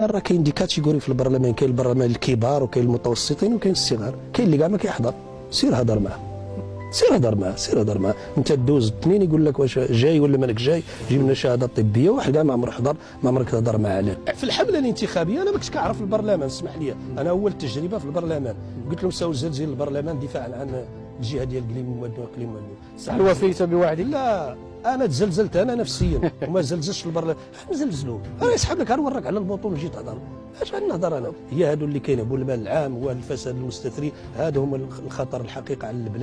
راه كاين دي كاتيجوري في البرلمان، كاين البرلمان الكبار وكاين المتوسطين وكاين الصغار، كاين اللي كاع ما كيحضر. سير هضر معاه، سير هضر معاه، سير هضر معاه. انت دوز اثنين يقول لك واش جاي ولا مالك جاي، جيب لنا شهاده طبيه، واحد كاع ما عمره حضر، ما عمرك تهضر معاه عليه. في الحمله الانتخابيه انا ما كنتش كنعرف البرلمان، اسمح لي، انا اول تجربه في البرلمان قلت لهم ساو زلزال البرلمان دفاعا عن الجهه ديال قليم المواد واقليم المواد. هل وفيت بوعدك؟ لا انا تزلزلت انا نفسيا وما زلزلش البرلمان. نزلزلوا انا يسحب لك نورك على البطول وجيت تهضر. اش غنهضر انا؟ هي هادو اللي كاين، هو المال العام والفساد المستثري، هادو هما الخطر الحقيقي على البلاد.